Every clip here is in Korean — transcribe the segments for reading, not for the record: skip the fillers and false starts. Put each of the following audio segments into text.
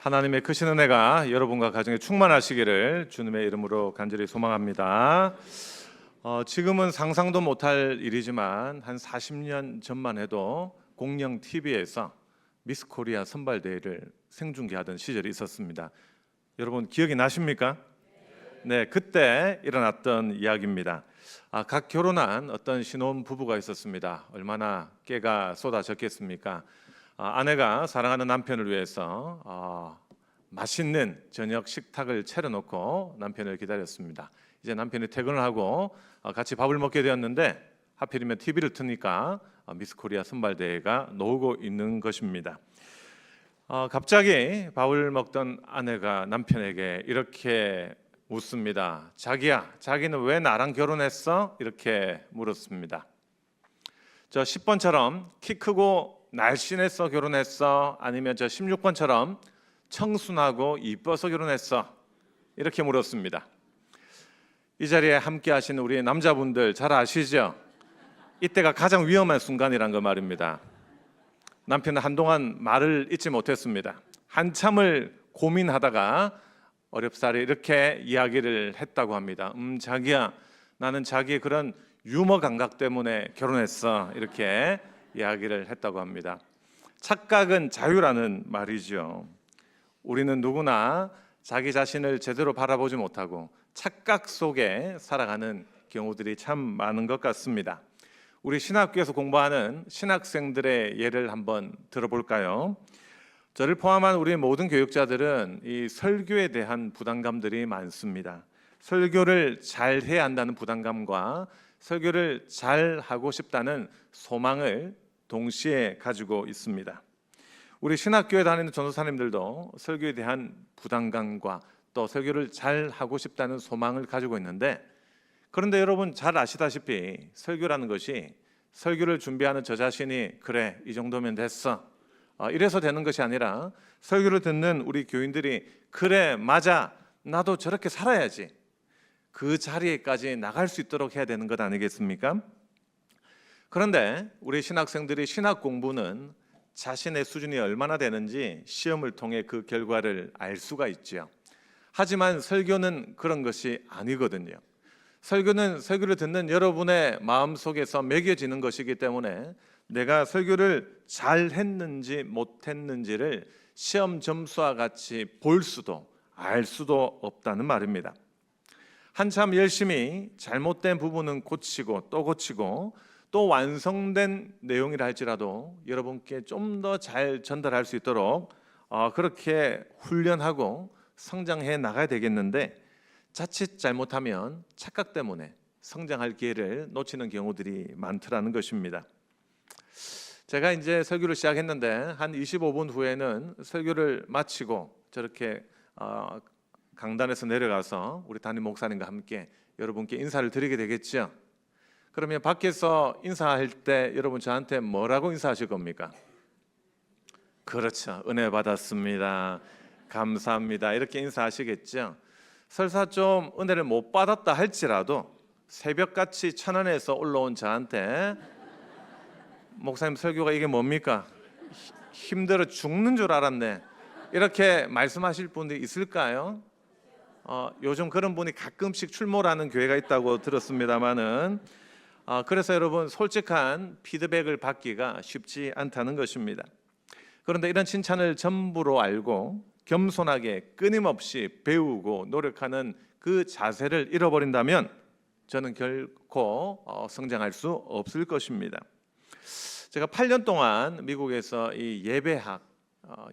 하나님의 크신 은혜가 여러분과 가정에 충만하시기를 주님의 이름으로 간절히 소망합니다. 지금은 상상도 못할 일이지만 한 40년 전만 해도 공영 TV에서 미스 코리아 선발대회를 생중계하던 시절이 있었습니다. 여러분 기억이 나십니까? 네, 그때 일어났던 이야기입니다. 각 결혼한 어떤 신혼 부부가 있었습니다. 얼마나 깨가 쏟아졌겠습니까? 아내가 사랑하는 남편을 위해서 맛있는 저녁 식탁을 차려놓고 남편을 기다렸습니다. 이제 남편이 퇴근을 하고 같이 밥을 먹게 되었는데 하필이면 TV를 트니까 미스 코리아 선발대회가 나오고 있는 것입니다. 갑자기 밥을 먹던 아내가 남편에게 이렇게 묻습니다. 자기야, 자기는 왜 나랑 결혼했어? 이렇게 물었습니다. 저 10번처럼 키 크고 날씬해서 결혼했어? 아니면 저 16번처럼 청순하고 이뻐서 결혼했어? 이렇게 물었습니다. 이 자리에 함께 하시는 우리 남자분들 잘 아시죠? 이때가 가장 위험한 순간이란 거 말입니다. 남편은 한동안 말을 잇지 못했습니다. 한참을 고민하다가 어렵사리 이렇게 이야기를 했다고 합니다. 자기야, 나는 자기의 그런 유머 감각 때문에 결혼했어. 이렇게 이야기를 했다고 합니다. 착각은 자유라는 말이죠. 우리는 누구나 자기 자신을 제대로 바라보지 못하고 착각 속에 살아가는 경우들이 참 많은 것 같습니다. 우리 신학교에서 공부하는 신학생들의 예를 한번 들어볼까요? 저를 포함한 우리 모든 교육자들은 이 설교에 대한 부담감들이 많습니다. 설교를 잘 해야 한다는 부담감과 설교를 잘 하고 싶다는 소망을 동시에 가지고 있습니다. 우리 신학교에 다니는 전도사님들도 설교에 대한 부담감과 또 설교를 잘 하고 싶다는 소망을 가지고 있는데, 그런데 여러분 잘 아시다시피 설교라는 것이 설교를 준비하는 저 자신이 그래 이 정도면 됐어 이래서 되는 것이 아니라 설교를 듣는 우리 교인들이 그래 맞아 나도 저렇게 살아야지 그 자리에까지 나갈 수 있도록 해야 되는 것 아니겠습니까? 그런데 우리 신학생들이 신학 공부는 자신의 수준이 얼마나 되는지 시험을 통해 그 결과를 알 수가 있죠. 하지만 설교는 그런 것이 아니거든요. 설교는 설교를 듣는 여러분의 마음속에서 매겨지는 것이기 때문에 내가 설교를 잘 했는지 못했는지를 시험 점수와 같이 볼 수도 알 수도 없다는 말입니다. 한참 열심히 잘못된 부분은 고치고 또 고치고 또 완성된 내용이라 할지라도 여러분께 좀 더 잘 전달할 수 있도록 그렇게 훈련하고 성장해 나가야 되겠는데, 자칫 잘못하면 착각 때문에 성장할 기회를 놓치는 경우들이 많더라는 것입니다. 제가 이제 설교를 시작했는데 한 25분 후에는 설교를 마치고 저렇게 강단에서 내려가서 우리 담임 목사님과 함께 여러분께 인사를 드리게 되겠죠. 그러면 밖에서 인사할 때 여러분 저한테 뭐라고 인사하실 겁니까? 그렇죠. 은혜 받았습니다. 감사합니다. 이렇게 인사하시겠죠. 설사 좀 은혜를 못 받았다 할지라도 새벽같이 천안에서 올라온 저한테 목사님 설교가 이게 뭡니까? 힘들어 죽는 줄 알았네. 이렇게 말씀하실 분들이 있을까요? 요즘 그런 분이 가끔씩 출몰하는 교회가 있다고 들었습니다마는 그래서 여러분 솔직한 피드백을 받기가 쉽지 않다는 것입니다. 그런데 이런 칭찬을 전부로 알고 겸손하게 끊임없이 배우고 노력하는 그 자세를 잃어버린다면 저는 결코 성장할 수 없을 것입니다. 제가 8년 동안 미국에서 이 예배학,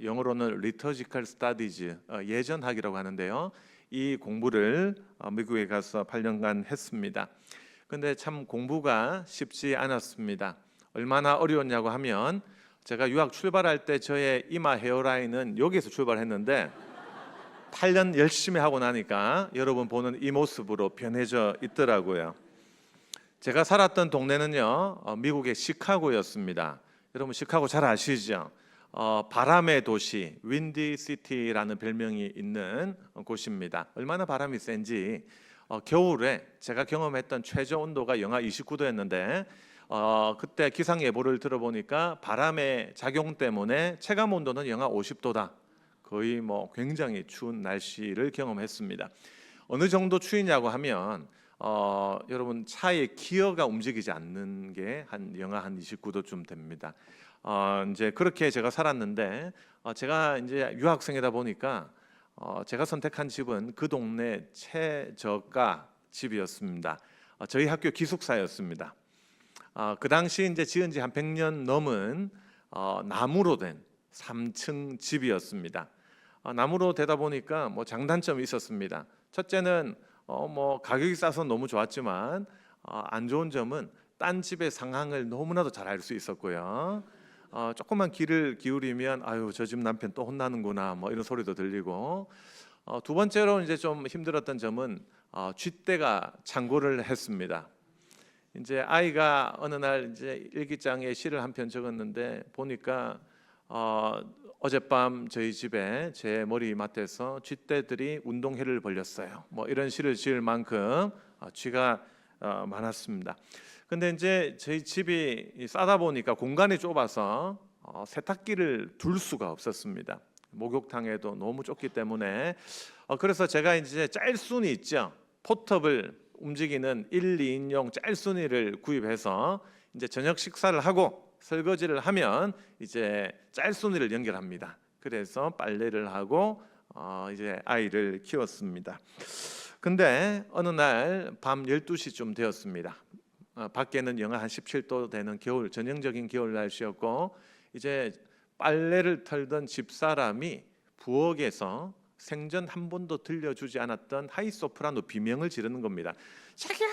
영어로는 Liturgical Studies, 예전학이라고 하는데요. 이 공부를 미국에 가서 8년간 했습니다. 근데 참 공부가 쉽지 않았습니다. 얼마나 어려웠냐고 하면 제가 유학 출발할 때 저의 이마 헤어라인은 여기서 출발했는데 8년 열심히 하고 나니까 여러분 보는 이 모습으로 변해져 있더라고요. 제가 살았던 동네는요, 미국의 시카고였습니다. 여러분 시카고 잘 아시죠? 바람의 도시, 윈디 시티라는 별명이 있는 곳입니다. 얼마나 바람이 센지 겨울에 제가 경험했던 최저 온도가 영하 29도였는데 그때 기상예보를 들어보니까 바람의 작용 때문에 체감 온도는 영하 50도다. 거의 뭐 굉장히 추운 날씨를 경험했습니다. 어느 정도 추위냐고 하면 여러분 차의 기어가 움직이지 않는 게 한 영하 한 29도쯤 됩니다. 이제 그렇게 제가 살았는데 제가 이제 유학생이다 보니까 제가 선택한 집은 그 동네 최저가 집이었습니다. 저희 학교 기숙사였습니다. 그 당시 이제 지은 지 한 100년 넘은 나무로 된 3층 집이었습니다. 나무로 되다 보니까 뭐 장단점이 있었습니다. 첫째는 뭐 가격이 싸서 너무 좋았지만 안 좋은 점은 딴 집의 상황을 너무나도 잘 알 수 있었고요. 조금만 귀를 기울이면 아유 저 집 남편 또 혼나는구나 뭐 이런 소리도 들리고 두 번째로 이제 좀 힘들었던 점은 쥐떼가 창고를 했습니다. 이제 아이가 어느 날 이제 일기장에 시를 한 편 적었는데 보니까 어젯밤 저희 집에 제 머리맡에서 쥐떼들이 운동회를 벌였어요. 뭐 이런 시를 지을 만큼 쥐가 많았습니다. 근데 이제 저희 집이 싸다 보니까 공간이 좁아서 세탁기를 둘 수가 없었습니다. 목욕탕에도 너무 좁기 때문에 그래서 제가 이제 짤순이 있죠. 포터블 움직이는 1, 2인용 짤순이를 구입해서 이제 저녁 식사를 하고 설거지를 하면 이제 짤순이를 연결합니다. 그래서 빨래를 하고 이제 아이를 키웠습니다. 근데 어느 날 밤 12시쯤 되었습니다. 밖에는 영하 한 17도 되는 겨울, 전형적인 겨울 날씨였고 이제 빨래를 털던 집사람이 부엌에서 생전 한 번도 들려주지 않았던 하이소프라노 비명을 지르는 겁니다. 자기야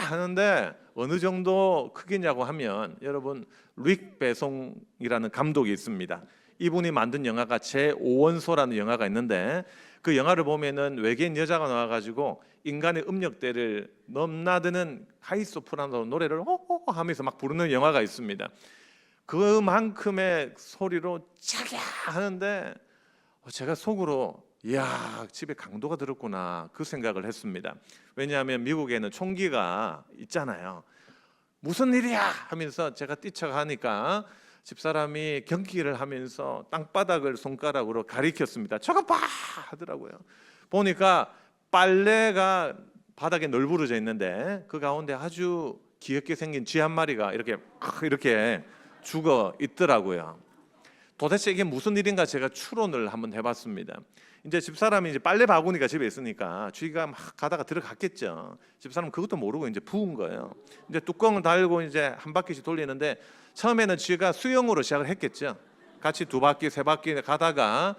하는데 어느 정도 크기냐고 하면 여러분 릭 배송이라는 감독이 있습니다. 이분이 만든 영화가 제5원소라는 영화가 있는데 그 영화를 보면은 외계인 여자가 나와가지고 인간의 음역대를 넘나드는 하이소프라노 노래를 호호 하면서 막 부르는 영화가 있습니다. 그만큼의 소리로 자기야 하는데 제가 속으로 이야 집에 강도가 들었구나 그 생각을 했습니다. 왜냐하면 미국에는 총기가 있잖아요. 무슨 일이야 하면서 제가 뛰쳐가니까 집사람이 경기를 하면서 땅바닥을 손가락으로 가리켰습니다. 저거 봐 하더라고요. 보니까 빨래가 바닥에 널브러져 있는데 그 가운데 아주 귀엽게 생긴 쥐 한 마리가 이렇게 죽어 있더라고요. 도대체 이게 무슨 일인가 제가 추론을 한번 해봤습니다. 이제 집사람이 이제 빨래 바구니가 집에 있으니까 쥐가 막 가다가 들어갔겠죠. 집사람은 그것도 모르고 이제 부은 거예요. 이제 뚜껑을 달고 이제 한 바퀴씩 돌리는데 처음에는 쥐가 수영으로 시작을 했겠죠. 같이 두 바퀴 세 바퀴 가다가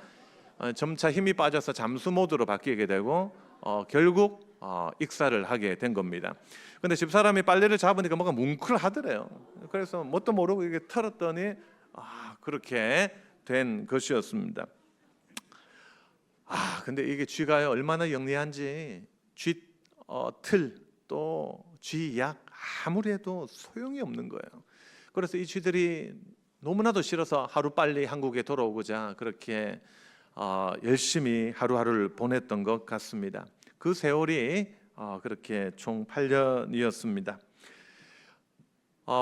점차 힘이 빠져서 잠수 모드로 바뀌게 되고 결국 익사를 하게 된 겁니다. 근데 집사람이 빨래를 잡으니까 뭔가 뭉클하더래요. 그래서 뭣도 모르고 이게 털었더니 그렇게 된 것이었습니다. 근데 이게 쥐가 얼마나 영리한지 쥐틀 또 쥐약 아무리 해도 소용이 없는 거예요. 그래서 이 쥐들이 너무나도 싫어서 하루빨리 한국에 돌아오고자 그렇게 열심히 하루하루를 보냈던 것 같습니다. 그 세월이 그렇게 총 8년이었습니다.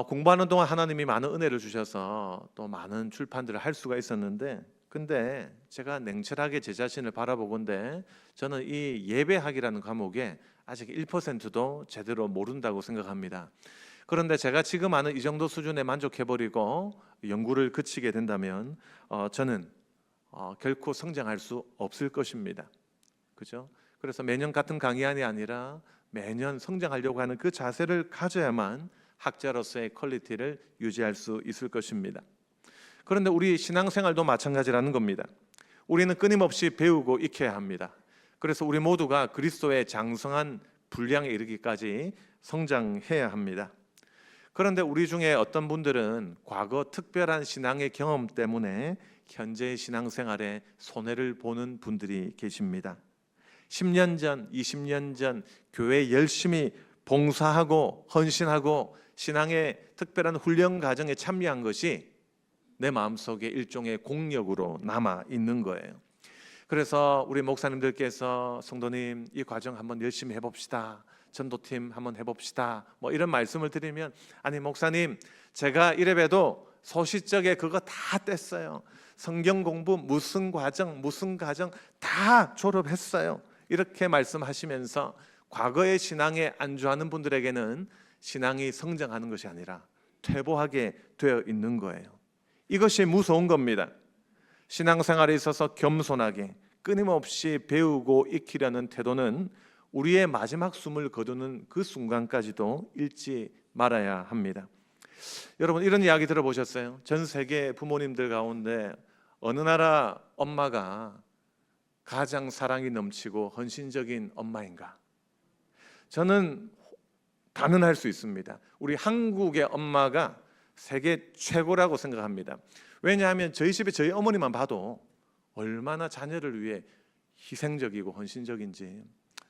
공부하는 동안 하나님이 많은 은혜를 주셔서 또 많은 출판들을 할 수가 있었는데 근데 제가 냉철하게 제 자신을 바라보건대 저는 이 예배학이라는 과목에 아직 1%도 제대로 모른다고 생각합니다. 그런데 제가 지금 아는 이 정도 수준에 만족해버리고 연구를 그치게 된다면 저는 결코 성장할 수 없을 것입니다. 그죠? 그래서 매년 같은 강의안이 아니라 매년 성장하려고 하는 그 자세를 가져야만 학자로서의 퀄리티를 유지할 수 있을 것입니다. 그런데 우리 신앙생활도 마찬가지라는 겁니다. 우리는 끊임없이 배우고 익혀야 합니다. 그래서 우리 모두가 그리스도의 장성한 분량에 이르기까지 성장해야 합니다. 그런데 우리 중에 어떤 분들은 과거 특별한 신앙의 경험 때문에 현재의 신앙생활에 손해를 보는 분들이 계십니다. 10년 전, 20년 전 교회 열심히 봉사하고 헌신하고 신앙의 특별한 훈련 과정에 참여한 것이 내 마음속에 일종의 공력으로 남아 있는 거예요. 그래서 우리 목사님들께서 성도님 이 과정 한번 열심히 해봅시다. 전도팀 한번 해봅시다. 뭐 이런 말씀을 드리면 아니 목사님 제가 이래봬도 소시적에 그거 다 뗐어요. 성경 공부 무슨 과정 다 졸업했어요. 이렇게 말씀하시면서 과거의 신앙에 안주하는 분들에게는 신앙이 성장하는 것이 아니라 퇴보하게 되어 있는 거예요. 이것이 무서운 겁니다. 신앙생활에 있어서 겸손하게 끊임없이 배우고 익히려는 태도는 우리의 마지막 숨을 거두는 그 순간까지도 잃지 말아야 합니다. 여러분, 이런 이야기 들어보셨어요? 전 세계 부모님들 가운데 어느 나라 엄마가 가장 사랑이 넘치고 헌신적인 엄마인가? 저는 단언할 수 있습니다. 우리 한국의 엄마가 세계 최고라고 생각합니다. 왜냐하면 저희 집에 저희 어머니만 봐도 얼마나 자녀를 위해 희생적이고 헌신적인지.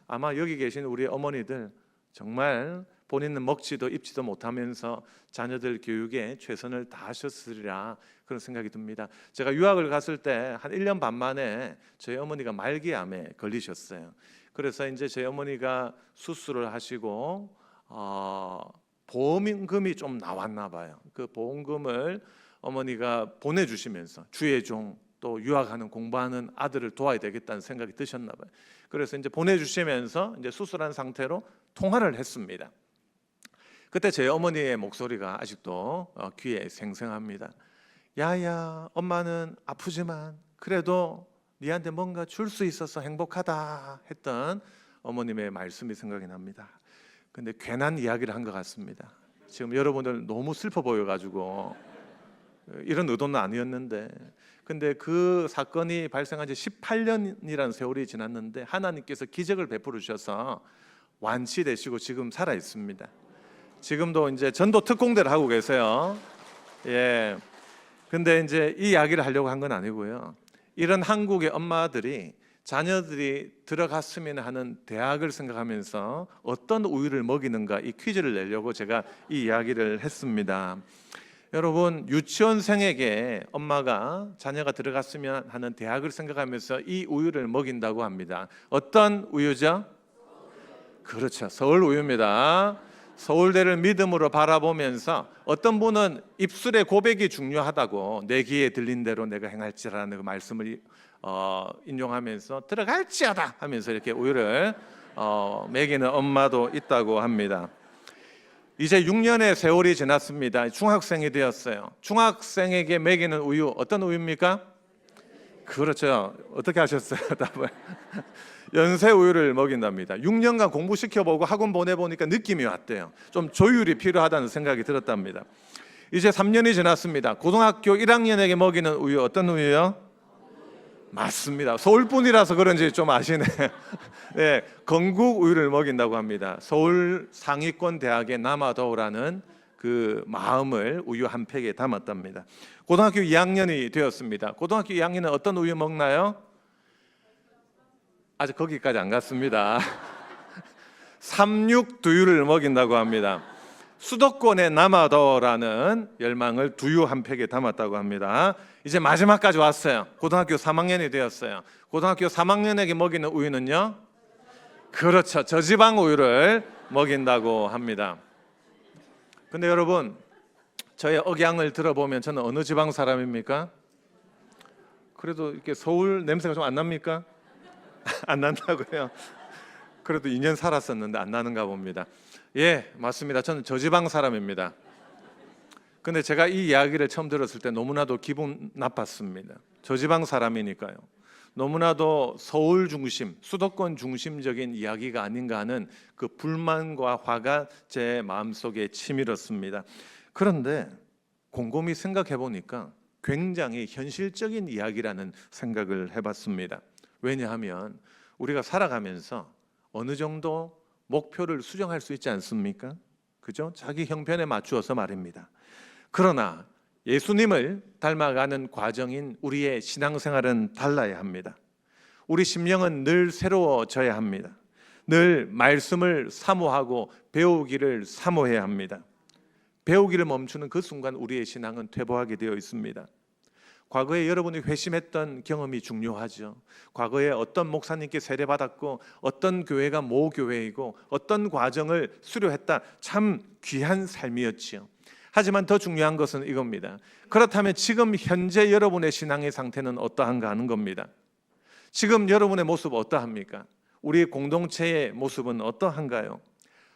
아마 여기 계신 우리 어머니들 정말 본인은 먹지도 입지도 못하면서 자녀들 교육에 최선을 다하셨으리라, 그런 생각이 듭니다. 제가 유학을 갔을 때 한 1년 반 만에 저희 어머니가 말기암에 걸리셨어요. 그래서 이제 저희 어머니가 수술을 하시고 보험금이 좀 나왔나 봐요. 그 보험금을 어머니가 보내주시면서 주의 종, 또 유학하는 공부하는 아들을 도와야 되겠다는 생각이 드셨나 봐요. 그래서 이제 보내주시면서 이제 수술한 상태로 통화를 했습니다. 그때 제 어머니의 목소리가 아직도 귀에 생생합니다. 야야, 엄마는 아프지만 그래도 니한테 뭔가 줄 수 있어서 행복하다 했던 어머님의 말씀이 생각이 납니다. 근데 괜한 이야기를 한 것 같습니다. 지금 여러분들 너무 슬퍼 보여가지고 이런 의도는 아니었는데, 근데 그 사건이 발생한 지 18년이라는 세월이 지났는데 하나님께서 기적을 베풀어 주셔서 완치되시고 지금 살아 있습니다. 지금도 이제 전도 특공대를 하고 계세요. 예. 근데 이제 이 이야기를 하려고 한 건 아니고요. 이런 한국의 엄마들이 자녀들이 들어갔으면 하는 대학을 생각하면서 어떤 우유를 먹이는가, 이 퀴즈를 내려고 제가 이 이야기를 했습니다. 여러분, 유치원생에게 엄마가 자녀가 들어갔으면 하는 대학을 생각하면서 이 우유를 먹인다고 합니다. 어떤 우유죠? 그렇죠, 서울 우유입니다. 서울대를 믿음으로 바라보면서 어떤 분은 입술의 고백이 중요하다고, 내 귀에 들린 대로 내가 행할지라는 그 말씀을 인용하면서 들어갈지어다 하면서 이렇게 우유를 먹이는 엄마도 있다고 합니다. 이제 6년의 세월이 지났습니다. 중학생이 되었어요. 중학생에게 먹이는 우유, 어떤 우유입니까? 그렇죠. 어떻게 하셨어요? 답을. 연세 우유를 먹인답니다. 6년간 공부시켜보고 학원 보내보니까 느낌이 왔대요. 좀 조율이 필요하다는 생각이 들었답니다. 이제 3년이 지났습니다. 고등학교 1학년에게 먹이는 우유, 어떤 우유요? 맞습니다. 서울 분이라서 그런지 좀 아시네. 네, 건국 우유를 먹인다고 합니다. 서울 상위권 대학의 남아도라는 그 마음을 우유 한 팩에 담았답니다. 고등학교 2학년이 되었습니다. 고등학교 2학년은 어떤 우유 먹나요? 아직 거기까지 안 갔습니다. 삼육두유를 먹인다고 합니다. 수도권의 남아도라는 열망을 두유 한 팩에 담았다고 합니다. 이제 마지막까지 왔어요. 고등학교 3학년이 되었어요. 고등학교 3학년에게 먹이는 우유는요? 그렇죠, 저지방 우유를 먹인다고 합니다. 근데 여러분, 저의 억양을 들어보면 저는 어느 지방 사람입니까? 그래도 이렇게 서울 냄새가 좀 안 납니까? 안 난다고요? 그래도 2년 살았었는데 안 나는가 봅니다. 예, 맞습니다. 저는 저지방 사람입니다. 근데 제가 이 이야기를 처음 들었을 때 너무나도 기분 나빴습니다. 저지방 사람이니까요. 너무나도 서울 중심, 수도권 중심적인 이야기가 아닌가 하는 그 불만과 화가 제 마음속에 치밀었습니다. 그런데 곰곰이 생각해 보니까 굉장히 현실적인 이야기라는 생각을 해봤습니다. 왜냐하면 우리가 살아가면서 어느 정도 목표를 수정할 수 있지 않습니까? 그죠? 자기 형편에 맞추어서 말입니다. 그러나 예수님을 닮아가는 과정인 우리의 신앙생활은 달라야 합니다. 우리 심령은 늘 새로워져야 합니다. 늘 말씀을 사모하고 배우기를 사모해야 합니다. 배우기를 멈추는 그 순간 우리의 신앙은 퇴보하게 되어 있습니다. 과거에 여러분이 회심했던 경험이 중요하죠. 과거에 어떤 목사님께 세례받았고 어떤 교회가 모 교회이고 어떤 과정을 수료했다, 참 귀한 삶이었지요. 하지만 더 중요한 것은 이겁니다. 그렇다면 지금 현재 여러분의 신앙의 상태는 어떠한가 하는 겁니다. 지금 여러분의 모습 어떠합니까? 우리 공동체의 모습은 어떠한가요?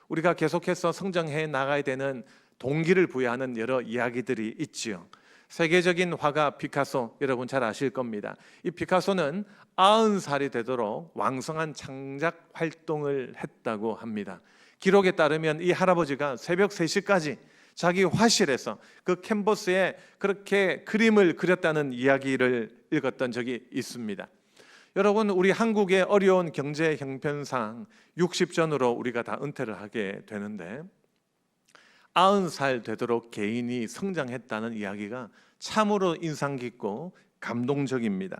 우리가 계속해서 성장해 나가야 되는 동기를 부여하는 여러 이야기들이 있지요. 세계적인 화가 피카소, 여러분 잘 아실 겁니다. 이 피카소는 90살이 되도록 왕성한 창작 활동을 했다고 합니다. 기록에 따르면 이 할아버지가 새벽 3시까지 자기 화실에서 그 캔버스에 그렇게 그림을 그렸다는 이야기를 읽었던 적이 있습니다. 여러분, 우리 한국의 어려운 경제 형편상 60전으로 우리가 다 은퇴를 하게 되는데 90살 되도록 개인이 성장했다는 이야기가 참으로 인상 깊고 감동적입니다.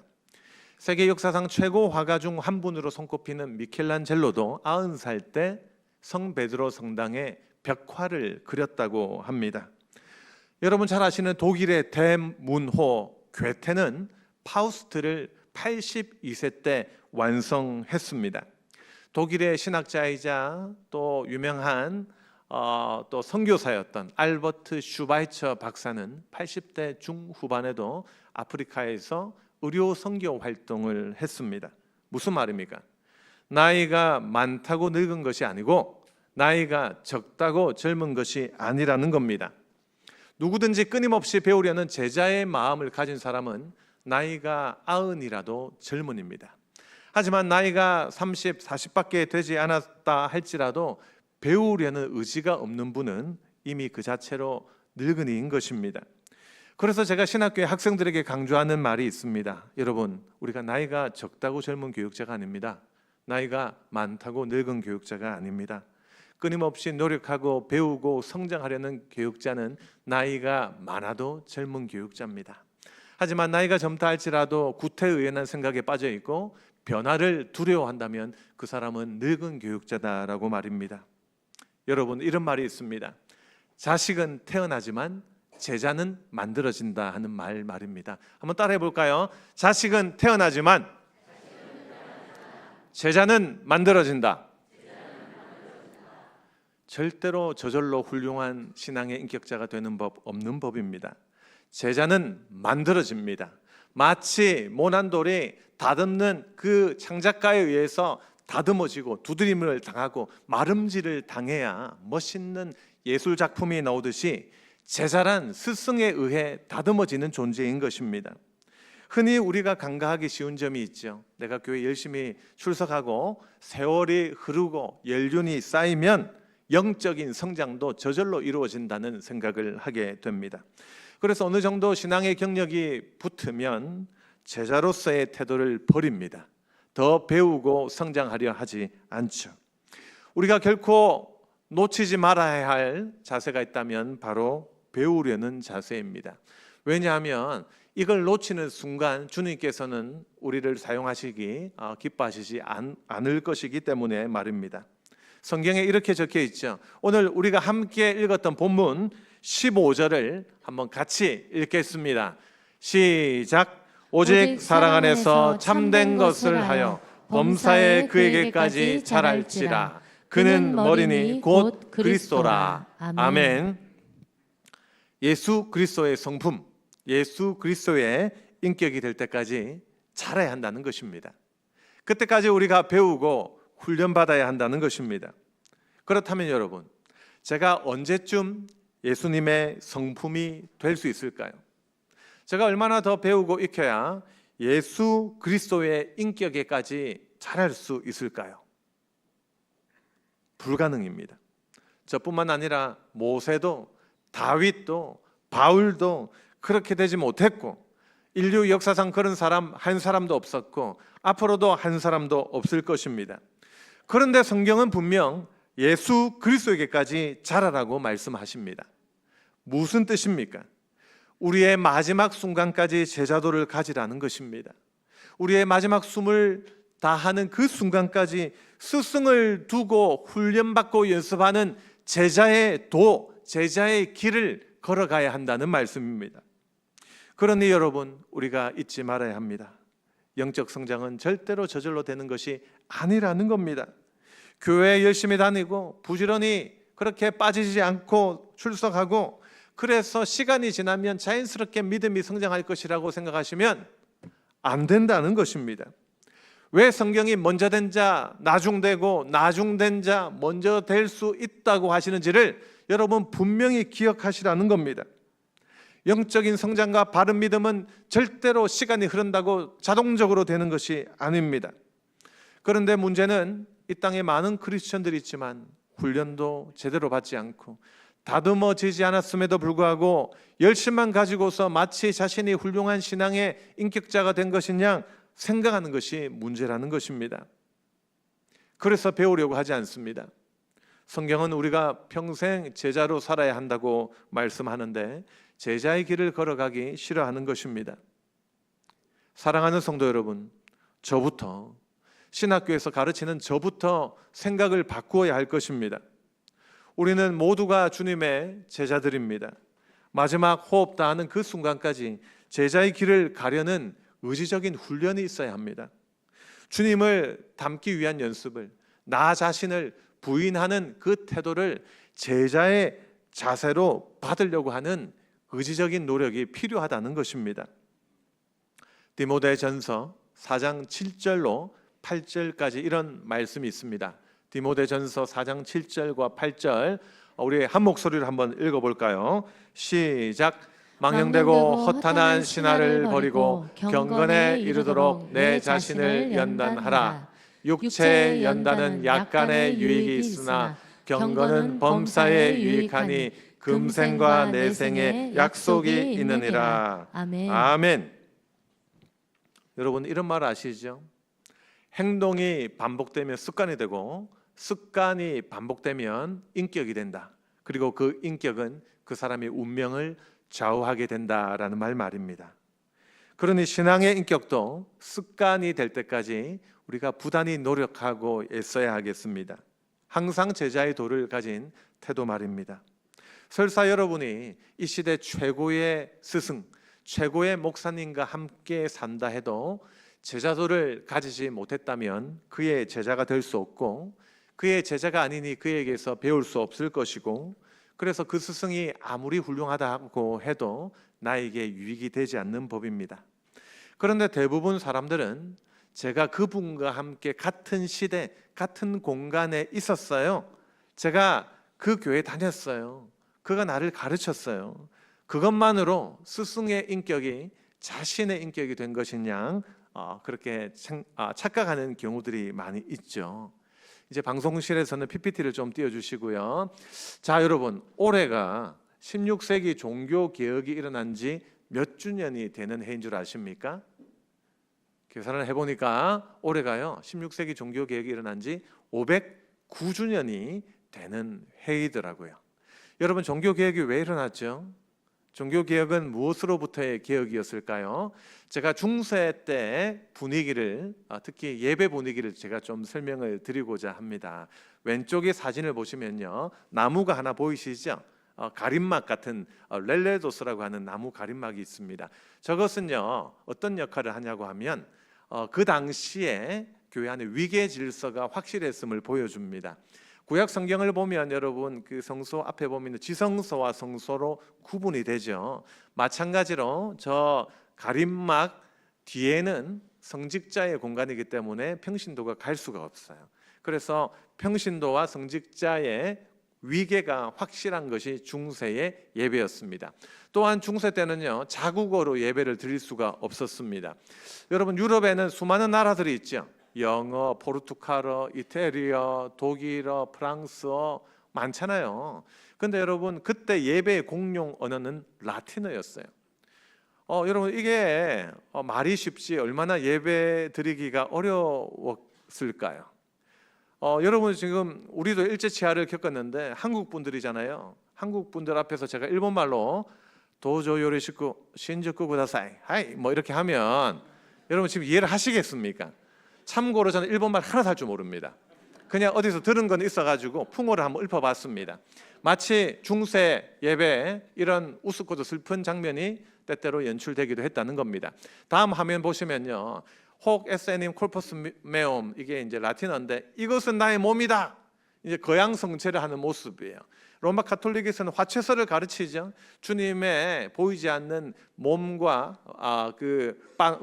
세계 역사상 최고 화가 중 한 분으로 손꼽히는 미켈란젤로도 90살 때 성 베드로 성당에 벽화를 그렸다고 합니다. 여러분 잘 아시는 독일의 대문호 괴테는 파우스트를 82세 때 완성했습니다. 독일의 신학자이자 또 유명한 또 선교사였던 알버트 슈바이처 박사는 80대 중후반에도 아프리카에서 의료 선교 활동을 했습니다. 무슨 말입니까? 나이가 많다고 늙은 것이 아니고 나이가 적다고 젊은 것이 아니라는 겁니다. 누구든지 끊임없이 배우려는 제자의 마음을 가진 사람은 나이가 90이라도 젊은입니다. 하지만 나이가 30, 40밖에 되지 않았다 할지라도 배우려는 의지가 없는 분은 이미 그 자체로 늙은이인 것입니다. 그래서 제가 신학교의 학생들에게 강조하는 말이 있습니다. 여러분, 우리가 나이가 적다고 젊은 교육자가 아닙니다. 나이가 많다고 늙은 교육자가 아닙니다. 끊임없이 노력하고 배우고 성장하려는 교육자는 나이가 많아도 젊은 교육자입니다. 하지만 나이가 젊다 할지라도 구태의연한 생각에 빠져 있고 변화를 두려워한다면 그 사람은 늙은 교육자다라고 말입니다. 여러분, 이런 말이 있습니다. 자식은 태어나지만 제자는 만들어진다 하는 말입니다. 한번 따라해 볼까요? 자식은 태어나지만 제자는 만들어진다. 절대로 저절로 훌륭한 신앙의 인격자가 되는 법 없는 법입니다. 제자는 만들어집니다. 마치 모난 돌이 다듬는 그 창작가에 의해서 다듬어지고 두드림을 당하고 마름질을 당해야 멋있는 예술 작품이 나오듯이 제자란 스승에 의해 다듬어지는 존재인 것입니다. 흔히 우리가 간과하기 쉬운 점이 있죠. 내가 교회 열심히 출석하고 세월이 흐르고 연륜이 쌓이면 영적인 성장도 저절로 이루어진다는 생각을 하게 됩니다. 그래서 어느 정도 신앙의 경력이 붙으면 제자로서의 태도를 버립니다. 더 배우고 성장하려 하지 않죠. 우리가 결코 놓치지 말아야 할 자세가 있다면 바로 배우려는 자세입니다. 왜냐하면 이걸 놓치는 순간 주님께서는 우리를 사용하시기 기뻐하시지 않을 것이기 때문에 말입니다. 성경에 이렇게 적혀 있죠. 오늘 우리가 함께 읽었던 본문 15절을 한번 같이 읽겠습니다. 시작. 오직 사랑 안에서 참된 것을 하여 범사에 그에게까지 자랄지라. 그는 머리니 곧 그리스도라. 아멘. 예수 그리스도의 성품, 예수 그리스도의 인격이 될 때까지 자라야 한다는 것입니다. 그때까지 우리가 배우고 훈련받아야 한다는 것입니다. 그렇다면 여러분, 제가 언제쯤 예수님의 성품이 될 수 있을까요? 제가 얼마나 더 배우고 익혀야 예수 그리스도의 인격에까지 자랄 수 있을까요? 불가능입니다. 저뿐만 아니라 모세도 다윗도 바울도 그렇게 되지 못했고 인류 역사상 그런 사람 한 사람도 없었고 앞으로도 한 사람도 없을 것입니다. 그런데 성경은 분명 예수 그리스도에게까지 자라라고 말씀하십니다. 무슨 뜻입니까? 우리의 마지막 순간까지 제자도를 가지라는 것입니다. 우리의 마지막 숨을 다하는 그 순간까지 스승을 두고 훈련받고 연습하는 제자의 도, 제자의 길을 걸어가야 한다는 말씀입니다. 그러니 여러분, 우리가 잊지 말아야 합니다. 영적 성장은 절대로 저절로 되는 것이 아니라는 겁니다. 교회에 열심히 다니고 부지런히 그렇게 빠지지 않고 출석하고 그래서 시간이 지나면 자연스럽게 믿음이 성장할 것이라고 생각하시면 안 된다는 것입니다. 왜 성경이 먼저 된 자 나중되고 나중된 자 먼저 될 수 있다고 하시는지를 여러분 분명히 기억하시라는 겁니다. 영적인 성장과 바른 믿음은 절대로 시간이 흐른다고 자동적으로 되는 것이 아닙니다. 그런데 문제는 이 땅에 많은 크리스천들이 있지만 훈련도 제대로 받지 않고 다듬어지지 않았음에도 불구하고 열심만 가지고서 마치 자신이 훌륭한 신앙의 인격자가 된 것이냐 생각하는 것이 문제라는 것입니다. 그래서 배우려고 하지 않습니다. 성경은 우리가 평생 제자로 살아야 한다고 말씀하는데 제자의 길을 걸어가기 싫어하는 것입니다. 사랑하는 성도 여러분, 저부터 신학교에서 가르치는 저부터 생각을 바꾸어야 할 것입니다. 우리는 모두가 주님의 제자들입니다. 마지막 호흡 다하는 그 순간까지 제자의 길을 가려는 의지적인 훈련이 있어야 합니다. 주님을 닮기 위한 연습을, 나 자신을 부인하는 그 태도를 제자의 자세로 받으려고 하는 의지적인 노력이 필요하다는 것입니다. 디모데전서 4장 7절로 8절까지 이런 말씀이 있습니다. 디모데전서 4장 7절과 8절 우리 한 목소리로 한번 읽어볼까요? 시작. 망령되고 허탄한 신화를 버리고 경건에 이르도록 내 자신을 연단하라. 육체의 연단은 약간의 유익이 있으나 경건은 범사에 유익하니 금생과 내생에 약속이 있느니라. 아멘. 여러분 이런 말 아시죠? 행동이 반복되면 습관이 되고 습관이 반복되면 인격이 된다. 그리고 그 인격은 그 사람의 운명을 좌우하게 된다라는 말입니다. 그러니 신앙의 인격도 습관이 될 때까지 우리가 부단히 노력하고 애써야 하겠습니다. 항상 제자의 도를 가진 태도 말입니다. 설사 여러분이 이 시대 최고의 스승, 최고의 목사님과 함께 산다 해도 제자도를 가지지 못했다면 그의 제자가 될 수 없고 그의 제자가 아니니 그에게서 배울 수 없을 것이고 그래서 그 스승이 아무리 훌륭하다고 해도 나에게 유익이 되지 않는 법입니다. 그런데 대부분 사람들은 제가 그분과 함께 같은 시대, 같은 공간에 있었어요. 제가 그 교회 다녔어요. 그가 나를 가르쳤어요. 그것만으로 스승의 인격이 자신의 인격이 된 것이냐 그렇게 착각하는 경우들이 많이 있죠. 이제 방송실에서는 PPT를 좀 띄워주시고요. 자, 여러분 올해가 16세기 종교개혁이 일어난 지 몇 주년이 되는 해인 줄 아십니까? 계산을 해보니까 올해가요 16세기 종교개혁이 일어난 지 509주년이 되는 해이더라고요. 여러분 종교개혁이 왜 일어났죠? 종교개혁은 무엇으로부터의 개혁이었을까요? 제가 중세 때 분위기를 특히 예배 분위기를 제가 좀 설명을 드리고자 합니다. 왼쪽에 사진을 보시면요 나무가 하나 보이시죠? 가림막 같은 렐레도스라고 하는 나무 가림막이 있습니다. 저것은요 어떤 역할을 하냐고 하면 그 당시에 교회 안에 위계 질서가 확실했음을 보여줍니다. 구약 성경을 보면 여러분 그 성소 앞에 보면 지성소와 성소로 구분이 되죠. 마찬가지로 저 가림막 뒤에는 성직자의 공간이기 때문에 평신도가 갈 수가 없어요. 그래서 평신도와 성직자의 위계가 확실한 것이 중세의 예배였습니다. 또한 중세 때는요 자국어로 예배를 드릴 수가 없었습니다. 여러분 유럽에는 수많은 나라들이 있죠. 영어, 포르투갈어, 이태리어, 독일어, 프랑스어 많잖아요. 근데 여러분 그때 예배의 공용 언어는 라틴어였어요. 여러분 이게 말이 쉽지 얼마나 예배 드리기가 어려웠을까요? 여러분 지금 우리도 일제치하를 겪었는데 한국 분들이잖아요. 한국 분들 앞에서 제가 일본말로 도저 요리시쿠 신주쿠 구다사이 하이 뭐 이렇게 하면 여러분 지금 이해를 하시겠습니까? 참고로 저는 일본말 하나도 할 줄 모릅니다. 그냥 어디서 들은 건 있어가지고 풍어를 한번 읊어봤습니다. 마치 중세 예배 이런 우습고도 슬픈 장면이 때때로 연출되기도 했다는 겁니다. 다음 화면 보시면요, 혹 에세님 콜포스 메옴 이게 이제 라틴어인데 이것은 나의 몸이다. 이제 거양 성체를 하는 모습이에요. 로마 가톨릭에서는 화채설을 가르치죠. 주님의 보이지 않는 몸과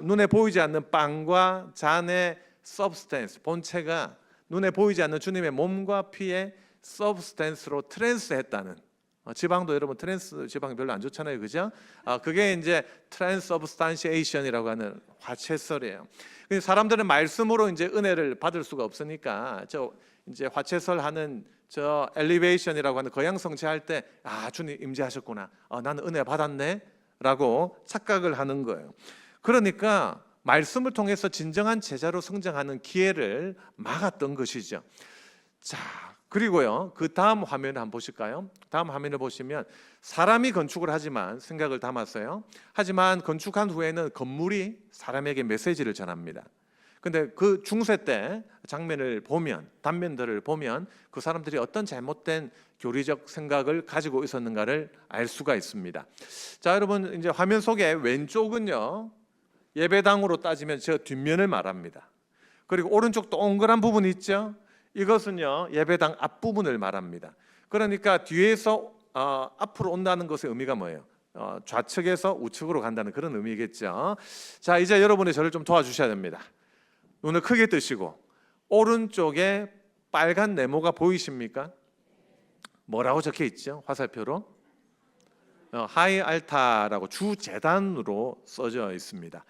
눈에 보이지 않는 빵과 잔의 substance, 본체가 눈에 보이지 않는 주님의 몸과 피의 substance로 트랜스했다는, 지방도 여러분 트랜스 지방 별로 안 좋잖아요, 그죠? 그게 이제 transubstantiation이라고 하는 화채설이에요. 사람들은 말씀으로 이제 은혜를 받을 수가 없으니까 이제 화채설 하는 엘리베이션이라고 하는 거양성취할 때 주님 임재하셨구나, 나는 은혜 받았네라고 착각을 하는 거예요. 그러니까 말씀을 통해서 진정한 제자로 성장하는 기회를 막았던 것이죠. 자, 그리고요, 그 다음 화면을 한번 보실까요? 다음 화면을 보시면 사람이 건축을 하지만 생각을 담았어요. 하지만 건축한 후에는 건물이 사람에게 메시지를 전합니다. 근데 그 중세 때 장면을 보면, 단면들을 보면 그 사람들이 어떤 잘못된 교리적 생각을 가지고 있었는가를 알 수가 있습니다. 자, 여러분, 이제 화면 속에 왼쪽은요, 예배당으로 따지면 저 뒷면을 말합니다. 그리고 오른쪽 동그란 부분 있죠? 이것은요, 예배당 앞부분을 말합니다. 그러니까 뒤에서 앞으로 온다는 것의 의미가 뭐예요? 좌측에서 우측으로 간다는 그런 의미겠죠. 자, 이제 여러분이 저를 좀 도와주셔야 됩니다. 눈을 크게 뜨시고 오른쪽에 빨간 네모가 보이십니까? 뭐라고 적혀 있죠? 화살표로 하이 알타라고 주재단으로 써져 있습니다.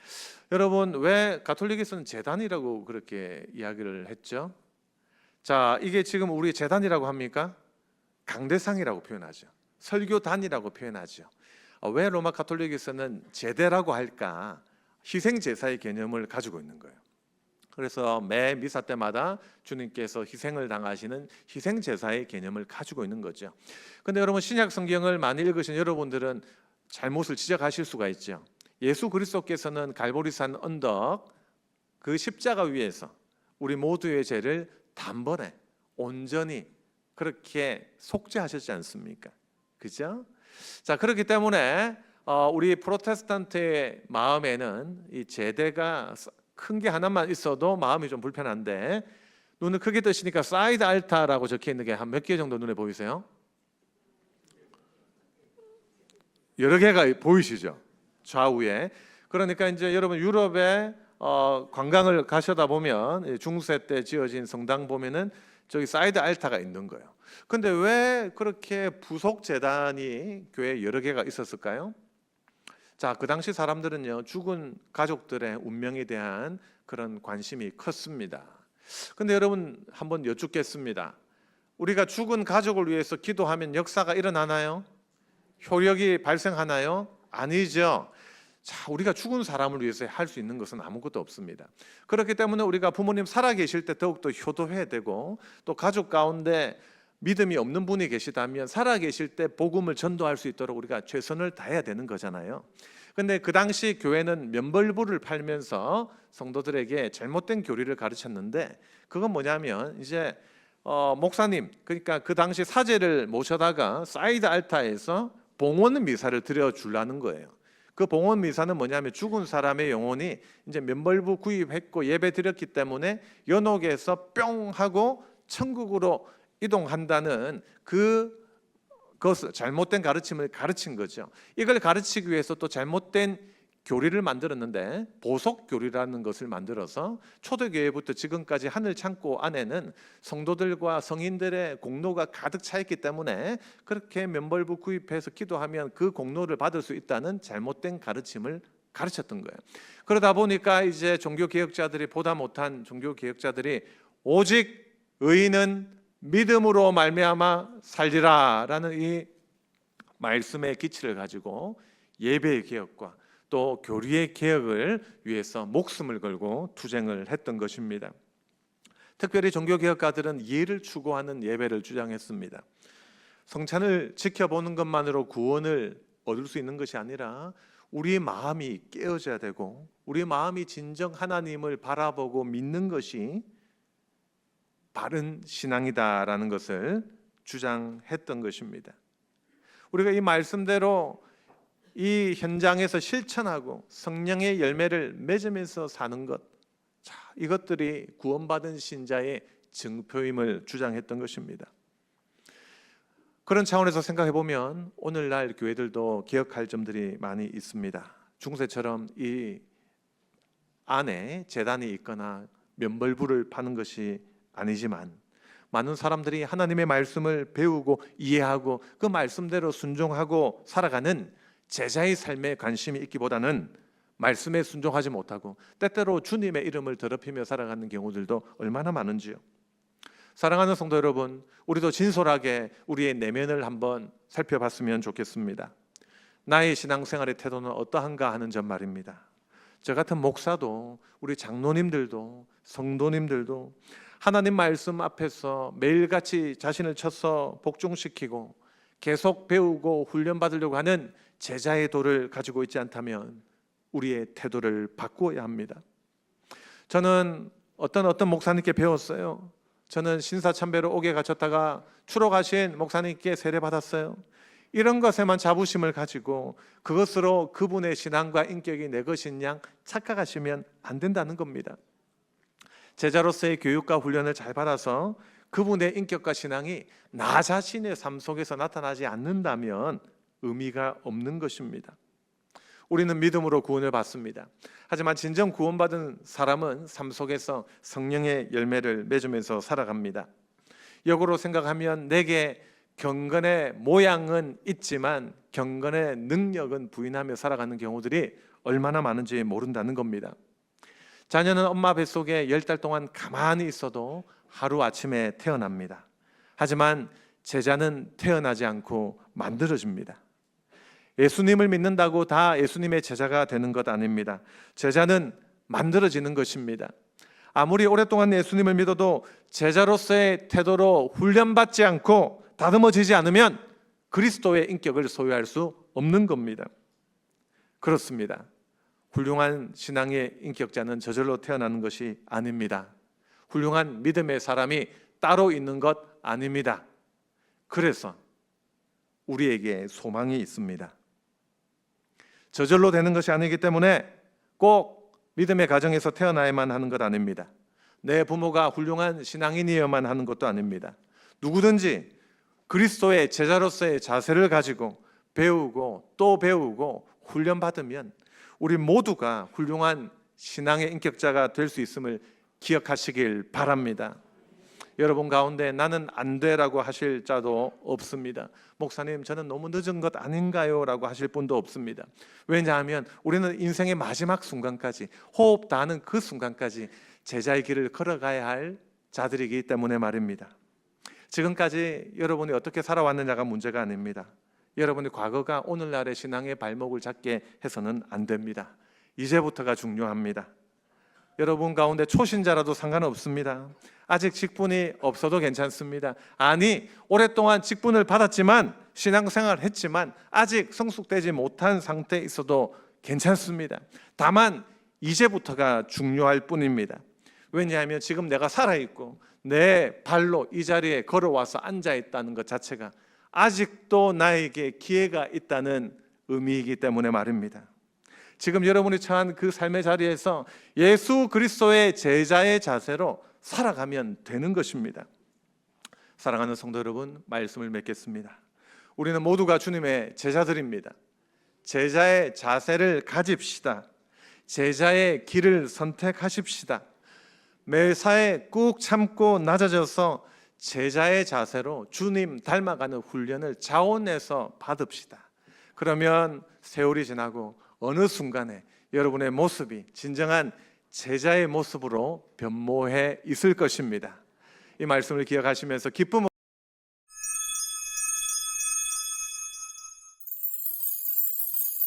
여러분, 왜 가톨릭에서는 재단이라고 그렇게 이야기를 했죠? 자, 이게 지금 우리 재단이라고 합니까? 강대상이라고 표현하죠. 설교단이라고 표현하죠. 왜 로마 가톨릭에서는 제대라고 할까? 희생제사의 개념을 가지고 있는 거예요. 그래서 매 미사 때마다 주님께서 희생을 당하시는 희생제사의 개념을 가지고 있는 거죠. 근데 여러분, 신약 성경을 많이 읽으신 여러분들은 잘못을 지적하실 수가 있죠. 예수 그리스도께서는 갈보리산 언덕 그 십자가 위에서 우리 모두의 죄를 단번에 온전히 그렇게 속죄하셨지 않습니까? 그죠? 자, 그렇기 때문에 우리 프로테스탄트의 마음에는 이 제대가 큰 게 하나만 있어도 마음이 좀 불편한데, 눈을 크게 뜨시니까 사이드 알타라고 적혀 있는 게 한 몇 개 정도 눈에 보이세요? 여러 개가 보이시죠? 좌우에. 그러니까 이제 여러분 유럽에 관광을 가셔다 보면 중세 때 지어진 성당 보면은 저기 사이드 알타가 있는 거예요. 근데 왜 그렇게 부속 재단이 교회에 여러 개가 있었을까요? 자, 그 당시 사람들은요, 죽은 가족들의 운명에 대한 그런 관심이 컸습니다. 근데 여러분, 한번 여쭙겠습니다. 우리가 죽은 가족을 위해서 기도하면 역사가 일어나나요? 효력이 발생하나요? 아니죠. 자, 우리가 죽은 사람을 위해서 할 수 있는 것은 아무것도 없습니다. 그렇기 때문에 우리가 부모님 살아계실 때 더욱더 효도해야 되고, 또 가족 가운데 믿음이 없는 분이 계시다면 살아계실 때 복음을 전도할 수 있도록 우리가 최선을 다해야 되는 거잖아요. 근데 그 당시 교회는 면벌부를 팔면서 성도들에게 잘못된 교리를 가르쳤는데, 그건 뭐냐면 이제 목사님, 그러니까 그 당시 사제를 모셔다가 사이드 알타에서 봉헌 미사를 드려주려는 거예요. 그 봉헌 미사는 뭐냐면 죽은 사람의 영혼이 이제 면벌부 구입했고 예배 드렸기 때문에 연옥에서 뿅 하고 천국으로 이동한다는 그것을 잘못된 가르침을 가르친 거죠. 이걸 가르치기 위해서 또 잘못된 교리를 만들었는데, 보석 교리라는 것을 만들어서 초대교회부터 지금까지 하늘 창고 안에는 성도들과 성인들의 공로가 가득 차 있기 때문에 그렇게 면벌부 구입해서 기도하면 그 공로를 받을 수 있다는 잘못된 가르침을 가르쳤던 거예요. 그러다 보니까 이제 종교개혁자들이, 보다 못한 종교개혁자들이 오직 의인은 믿음으로 말미암아 살리라라는 이 말씀의 기치를 가지고 예배의 개혁과 또 교리의 개혁을 위해서 목숨을 걸고 투쟁을 했던 것입니다. 특별히 종교개혁가들은 예를 추구하는 예배를 주장했습니다. 성찬을 지켜보는 것만으로 구원을 얻을 수 있는 것이 아니라 우리의 마음이 깨어져야 되고, 우리의 마음이 진정 하나님을 바라보고 믿는 것이 바른 신앙이다라는 것을 주장했던 것입니다. 우리가 이 말씀대로 이 현장에서 실천하고 성령의 열매를 맺으면서 사는 것, 자, 이것들이 구원받은 신자의 증표임을 주장했던 것입니다. 그런 차원에서 생각해 보면 오늘날 교회들도 기억할 점들이 많이 있습니다. 중세처럼 이 안에 제단이 있거나 면벌부를 파는 것이 아니지만 많은 사람들이 하나님의 말씀을 배우고 이해하고 그 말씀대로 순종하고 살아가는 제자의 삶에 관심이 있기보다는 말씀에 순종하지 못하고 때때로 주님의 이름을 더럽히며 살아가는 경우들도 얼마나 많은지요. 사랑하는 성도 여러분, 우리도 진솔하게 우리의 내면을 한번 살펴봤으면 좋겠습니다. 나의 신앙생활의 태도는 어떠한가 하는 점 말입니다. 저 같은 목사도 우리 장로님들도 성도님들도 하나님 말씀 앞에서 매일같이 자신을 쳐서 복종시키고 계속 배우고 훈련받으려고 하는 제자의 도를 가지고 있지 않다면 우리의 태도를 바꾸어야 합니다. 저는 어떤 목사님께 배웠어요. 저는 신사참배로 옥에 갇혔다가 추록하신 목사님께 세례받았어요. 이런 것에만 자부심을 가지고 그것으로 그분의 신앙과 인격이 내 것인 양 착각하시면 안 된다는 겁니다. 제자로서의 교육과 훈련을 잘 받아서 그분의 인격과 신앙이 나 자신의 삶 속에서 나타나지 않는다면 의미가 없는 것입니다. 우리는 믿음으로 구원을 받습니다. 하지만 진정 구원받은 사람은 삶 속에서 성령의 열매를 맺으면서 살아갑니다. 역으로 생각하면 내게 경건의 모양은 있지만 경건의 능력은 부인하며 살아가는 경우들이 얼마나 많은지 모른다는 겁니다. 자녀는 엄마 뱃속에 10달 동안 가만히 있어도 하루아침에 태어납니다. 하지만 제자는 태어나지 않고 만들어집니다. 예수님을 믿는다고 다 예수님의 제자가 되는 것 아닙니다. 제자는 만들어지는 것입니다. 아무리 오랫동안 예수님을 믿어도 제자로서의 태도로 훈련받지 않고 다듬어지지 않으면 그리스도의 인격을 소유할 수 없는 겁니다. 그렇습니다. 훌륭한 신앙의 인격자는 저절로 태어나는 것이 아닙니다. 훌륭한 믿음의 사람이 따로 있는 것 아닙니다. 그래서 우리에게 소망이 있습니다. 저절로 되는 것이 아니기 때문에 꼭 믿음의 가정에서 태어나야만 하는 것 아닙니다. 내 부모가 훌륭한 신앙인이어야만 하는 것도 아닙니다. 누구든지 그리스도의 제자로서의 자세를 가지고 배우고 또 배우고 훈련받으면 우리 모두가 훌륭한 신앙의 인격자가 될 수 있음을 기억하시길 바랍니다. 여러분 가운데 나는 안 돼라고 하실 자도 없습니다. 목사님 저는 너무 늦은 것 아닌가요? 라고 하실 분도 없습니다. 왜냐하면 우리는 인생의 마지막 순간까지 호흡 다하는 그 순간까지 제자의 길을 걸어가야 할 자들이기 때문에 말입니다. 지금까지 여러분이 어떻게 살아왔느냐가 문제가 아닙니다. 여러분의 과거가 오늘날의 신앙의 발목을 잡게 해서는 안 됩니다. 이제부터가 중요합니다. 여러분 가운데 초신자라도 상관없습니다. 아직 직분이 없어도 괜찮습니다. 아니 오랫동안 직분을 받았지만 신앙생활을 했지만 아직 성숙되지 못한 상태에 있어도 괜찮습니다. 다만 이제부터가 중요할 뿐입니다. 왜냐하면 지금 내가 살아있고 내 발로 이 자리에 걸어와서 앉아있다는 것 자체가 아직도 나에게 기회가 있다는 의미이기 때문에 말입니다. 지금 여러분이 처한 그 삶의 자리에서 예수 그리스도의 제자의 자세로 살아가면 되는 것입니다. 사랑하는 성도 여러분, 말씀을 맺겠습니다. 우리는 모두가 주님의 제자들입니다. 제자의 자세를 가집시다. 제자의 길을 선택하십시다. 매사에 꾹 참고 낮아져서 제자의 자세로 주님 닮아가는 훈련을 자원해서 받읍시다. 그러면 세월이 지나고 어느 순간에 여러분의 모습이 진정한 제자의 모습으로 변모해 있을 것입니다. 이 말씀을 기억하시면서 기쁨을